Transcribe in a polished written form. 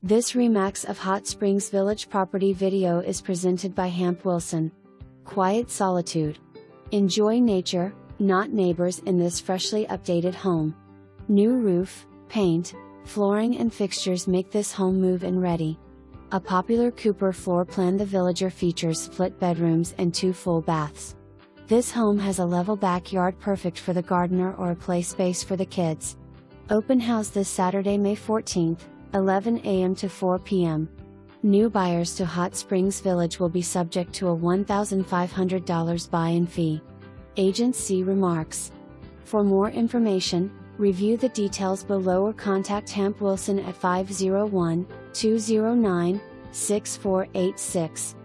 This Remax of Hot Springs Village property video is presented by Hamp Wilson. Quiet solitude. Enjoy nature, not neighbors in this freshly updated home. New roof, paint, flooring and fixtures make this home move-in ready. A popular Cooper floor plan, the villager features split bedrooms and 2 full baths. This home has a level backyard perfect for the gardener or a play space for the kids. Open house this Saturday, May 14th, 11 a.m. to 4 p.m. New buyers to Hot Springs Village will be subject to a $1,500 buy-in fee. Agency remarks. For more information, review the details below or contact Hamp Wilson at 501-209-6486.